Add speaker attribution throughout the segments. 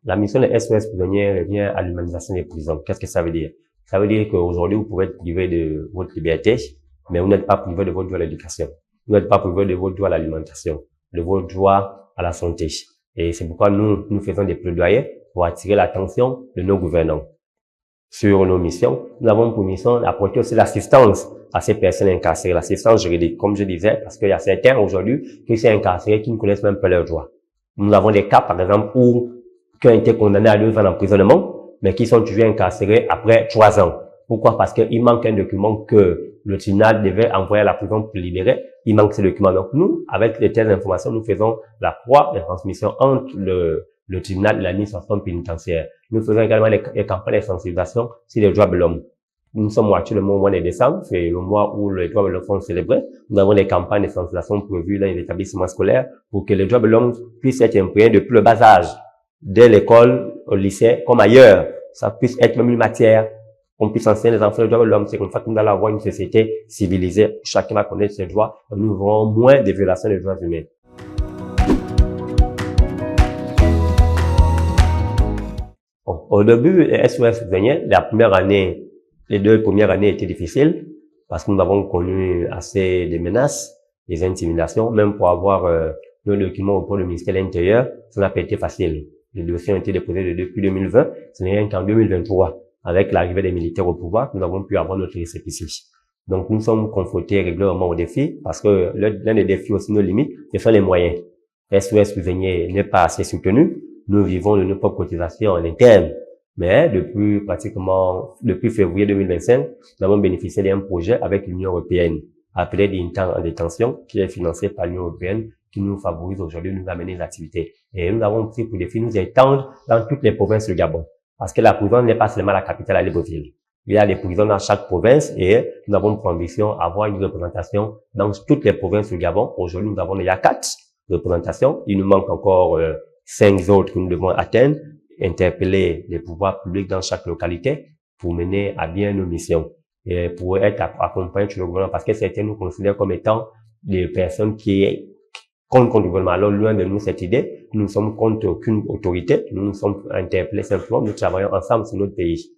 Speaker 1: La mission de SOS Prisonniers revient à l'humanisation des prisons. Qu'est-ce que ça veut dire? Ça veut dire qu'aujourd'hui, vous pouvez être privé de votre liberté, mais vous n'êtes pas privé de votre droit à l'éducation. Vous n'êtes pas privé de votre droit à l'alimentation, de votre droit à la santé. Et c'est pourquoi nous faisons des plaidoyers pour attirer l'attention de nos gouvernants sur nos missions. Nous avons pour mission d'apporter aussi l'assistance à ces personnes incarcérées, l'assistance juridique, comme je disais, parce qu'il y a certains aujourd'hui qui sont incarcérés qui ne connaissent même pas leurs droits. Nous avons des cas, par exemple, qui ont été condamnés à 2 ans d'emprisonnement, mais qui sont toujours incarcérés après 3 ans. Pourquoi? Parce qu'il manque un document que le tribunal devait envoyer à la prison pour libérer. Il manque ce document. Donc nous, avec les telles informations, nous faisons la croix de transmission entre le tribunal et l'administration pénitentiaire. Nous faisons également les campagnes de sensibilisation sur les droits de l'homme. Nous sommes actuellement au mois de décembre, c'est le mois où les droits de l'homme sont célébrés. Nous avons des campagnes de sensibilisation prévues dans les établissements scolaires pour que les droits de l'homme puissent être imprégnés depuis le bas âge, dès l'école, au lycée, comme ailleurs. Ça puisse être même une matière qu'on puisse enseigner les enfants les droits de l'homme. C'est comme ça que nous allons avoir une société civilisée. Chacun va connaître ses droits. Nous aurons moins de violations des droits humains. Bon, au début, les SOS Prisonniers, les 2 premières années étaient difficiles parce que nous avons connu assez de menaces, des intimidations, même pour avoir nos documents auprès du ministère de l'Intérieur, ça n'a pas été facile. Les dossiers ont été déposés depuis 2020, ce n'est rien qu'en 2023, avec l'arrivée des militaires au pouvoir, nous avons pu avoir notre récépissé. Donc nous sommes confrontés régulièrement aux défis, parce que l'un des défis aussi, nos limites, ce sont les moyens. SOS Prisonniers n'est pas assez soutenu, nous vivons de nos propres cotisations en interne, mais depuis février 2025, nous avons bénéficié d'un projet avec l'Union européenne, appelé d'Internes en détention, qui est financé par l'Union européenne, qui nous favorise aujourd'hui, nous amener des activités. Et nous avons pris pour défi nous étendre dans toutes les provinces du Gabon. Parce que la prison n'est pas seulement la capitale à Libreville. Il y a des prisons dans chaque province et nous avons pour ambition d'avoir une représentation dans toutes les provinces du Gabon. Aujourd'hui, nous avons déjà 4 représentations. Il nous manque encore 5 autres que nous devons atteindre, interpeller les pouvoirs publics dans chaque localité pour mener à bien nos missions. Et pour être accompagnés sur le gouvernement, parce que certains nous considèrent comme étant des personnes qui contre le gouvernement. Alors, loin de nous cette idée, nous ne sommes contre aucune autorité, nous nous sommes interpellés simplement, nous travaillons ensemble sur notre pays.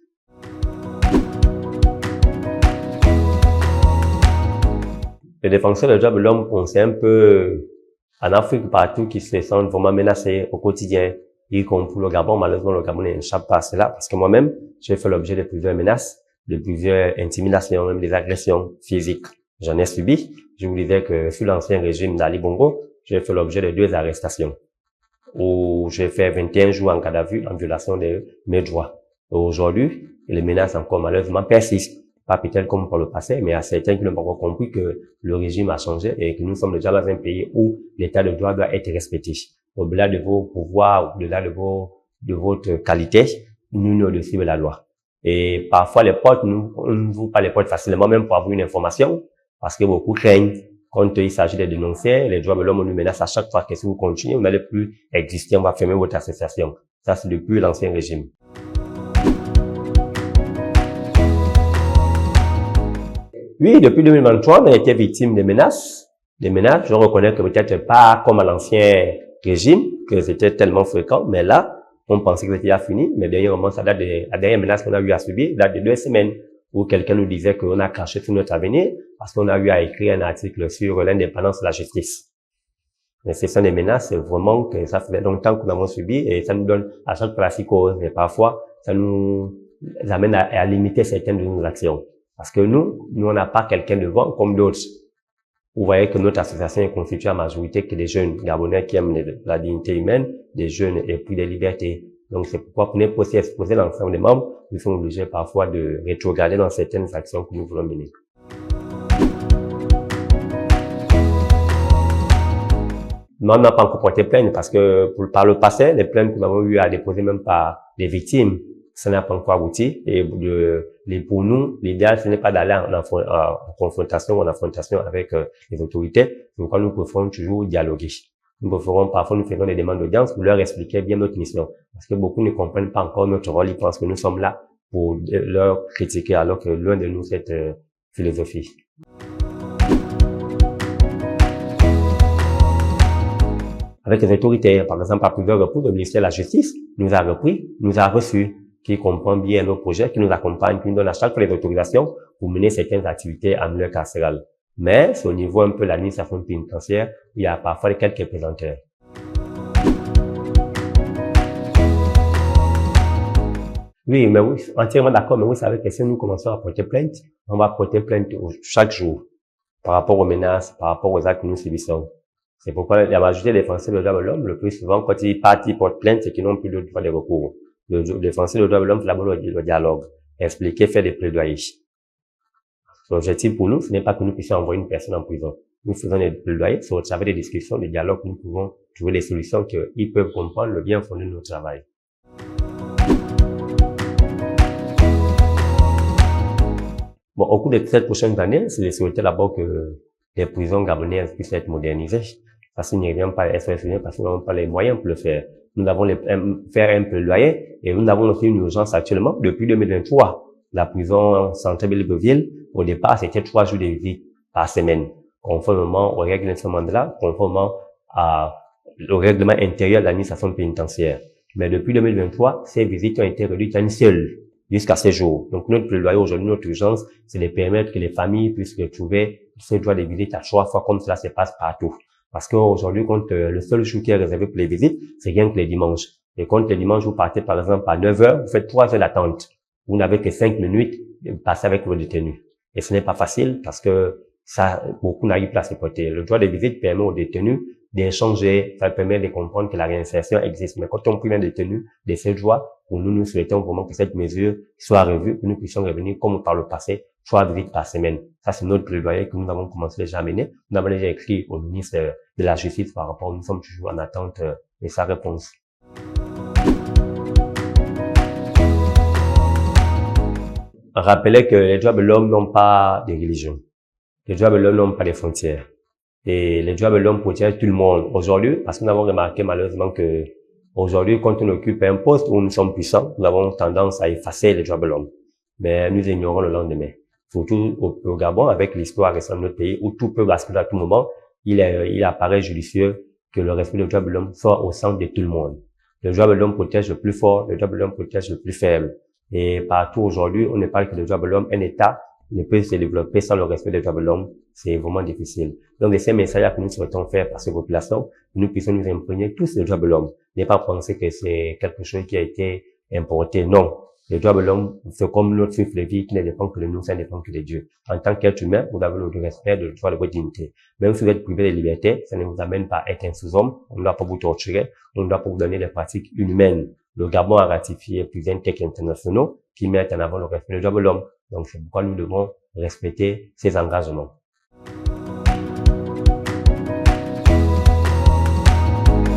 Speaker 1: Les défenseurs des droits de l'homme, on sait un peu en Afrique partout qui se sentent vraiment menacés au quotidien, y compris le Gabon. Malheureusement, le Gabon n'échappe pas à cela parce que moi-même, j'ai fait l'objet de plusieurs menaces, de plusieurs intimidations, même des agressions physiques. J'en ai subi. Je vous disais que sous l'ancien régime d'Ali Bongo, j'ai fait l'objet de 2 arrestations où j'ai fait 21 jours en garde à vue en violation de mes droits. Aujourd'hui, les menaces encore malheureusement persistent. Pas peut-être comme par le passé, mais il y a certains qui n'ont pas encore compris que le régime a changé et que nous sommes déjà dans un pays où l'état de droit doit être respecté. Au-delà de vos pouvoirs, au-delà de votre qualité, nous sommes au-dessus de la loi. Et parfois les portes, on n'ouvre pas les portes facilement même pour avoir une information parce que beaucoup craignent. Quand il s'agit de dénoncer, les droits de l'homme nous menacent à chaque fois que si vous continuez, vous n'allez plus exister, on va fermer votre association. Ça, c'est depuis l'ancien régime. Oui, depuis 2023, on a été victime de menaces. Des menaces, je reconnais que peut-être pas comme à l'ancien régime, que c'était tellement fréquent, mais là, on pensait que c'était déjà fini, mais dernièrement, la dernière menace qu'on a eu à subir date de 2 semaines. Où quelqu'un nous disait qu'on a craché sur notre avenir parce qu'on a eu à écrire un article sur l'indépendance de la justice. Mais ce sont des menaces, vraiment que ça faisait longtemps que nous avons subi et ça nous donne à chaque fois la psychose. Et parfois, ça nous amène à limiter certaines de nos actions. Parce que nous, on n'a pas quelqu'un devant comme d'autres. Vous voyez que notre association est constituée à majorité que des jeunes Gabonais qui aiment la dignité humaine, des jeunes épris des libertés. Donc, c'est pourquoi pour ne pas aussi exposer l'ensemble des membres, nous sommes obligés parfois de rétrograder dans certaines actions que nous voulons mener. Nous n'avons pas encore porté plainte parce que par le passé, les plaintes que nous avons eu à déposer même par les victimes, ça n'a pas encore abouti. Et pour nous, l'idéal, ce n'est pas d'aller en confrontation ou en affrontation avec les autorités. C'est pourquoi nous préférons toujours dialoguer. Parfois, nous faisons des demandes d'audience pour leur expliquer bien notre mission. Parce que beaucoup ne comprennent pas encore notre rôle. Ils pensent que nous sommes là pour leur critiquer alors que loin de nous cette philosophie. Avec les autorités, par exemple, à plusieurs reprises, le ministère de la Justice nous a repris, nous a reçus, qui comprend bien nos projets, qui nous accompagne, qui nous donne à chaque fois les autorisations pour mener certaines activités en milieu carcéral. Mais c'est au niveau un peu de l'administration pénitentiaire, il y a parfois quelques présenteurs. Oui, mais oui, entièrement d'accord, mais vous savez que si nous commençons à porter plainte, on va porter plainte chaque jour par rapport aux menaces, par rapport aux actes que nous subissons. C'est pourquoi la majorité des défenseurs des droits de l'homme, le plus souvent, quand ils partent, ils portent plainte, c'est qu'ils n'ont plus le droit de recours. Le défenseur des droits de l'homme, c'est d'abord le dialogue, expliquer, faire des plaidoyers. L'objectif pour nous, ce n'est pas que nous puissions envoyer une personne en prison. Nous faisons des plaidoyers, c'est au travers des discussions, des dialogues, nous pouvons trouver les solutions qu'ils peuvent comprendre le bien fondé de notre travail. Bon, au cours des 7 prochaines années, c'est de souhaiter d'abord que les prisons gabonaises puissent être modernisées. Parce qu'il n'y revient pas à SOS, parce que nous n'avons pas les moyens pour le faire. Nous avons faire un plaidoyer et nous avons aussi une urgence actuellement. Depuis 2023, la prison centrale de Libreville, au départ, c'était 3 jours de visite par semaine, conformément aux règles de Nelson Mandela, conformément au règlement intérieur de l'administration pénitentiaire. Mais depuis 2023, ces visites ont été réduites à une seule, jusqu'à ces jours. Donc, notre plaidoyer aujourd'hui, notre urgence, c'est de permettre que les familles puissent retrouver ce droit de visite à 3 fois comme cela se passe partout. Parce qu'aujourd'hui, quand le seul jour qui est réservé pour les visites, c'est rien que les dimanches. Et quand les dimanches, vous partez par exemple à 9 heures, vous faites 3 heures d'attente. Vous n'avez que 5 minutes de passer avec vos détenus. Et ce n'est pas facile parce que ça, beaucoup n'arrivent pas à se porter. Le droit de visite permet aux détenus d'échanger, ça permet de comprendre que la réinsertion existe. Mais quand on prive un détenu de ces droits, pour nous, nous souhaitons vraiment que cette mesure soit revue, que nous puissions revenir comme par le passé, 3 visites par semaine. Ça, c'est notre plaidoyer que nous avons commencé déjà à mener. Nous avons déjà écrit au ministre de la Justice par rapport, nous sommes toujours en attente de sa réponse. Rappelez que les droits de l'homme n'ont pas de religion. Les droits de l'homme n'ont pas de frontières. Et les droits de l'homme protègent tout le monde. Aujourd'hui, parce que nous avons remarqué malheureusement que aujourd'hui, quand on occupe un poste où nous sommes puissants, nous avons tendance à effacer les droits de l'homme. Mais nous ignorons le lendemain. Surtout au Gabon, avec l'histoire récente de notre pays, où tout peut basculer à tout moment, il apparaît judicieux que le respect des droits de l'homme soit au centre de tout le monde. Le droit de l'homme protège le plus fort, le droit de l'homme protège le plus faible. Et partout aujourd'hui, on ne parle que des droits de l'homme. Un État ne peut se développer sans le respect des droits de l'homme. C'est vraiment difficile. Donc, c'est ces messages que nous souhaitons faire par ces populations, que nous puissions nous imprégner tous les droits de l'homme. Ne pas penser que c'est quelque chose qui a été importé. Non. Les droits de l'homme, c'est comme notre souffle de vie qui ne dépend que de nous, ça ne dépend que de Dieu. En tant qu'être humain, vous avez le respect de droit de votre dignité. Même si vous êtes privé de liberté, ça ne vous amène pas à être un sous-homme. On ne doit pas vous torturer. On ne doit pas vous donner des pratiques inhumaines. Le Gabon a ratifié plusieurs textes internationaux qui mettent en avant le respect des droits de l'homme. Donc, c'est pourquoi nous devons respecter ces engagements.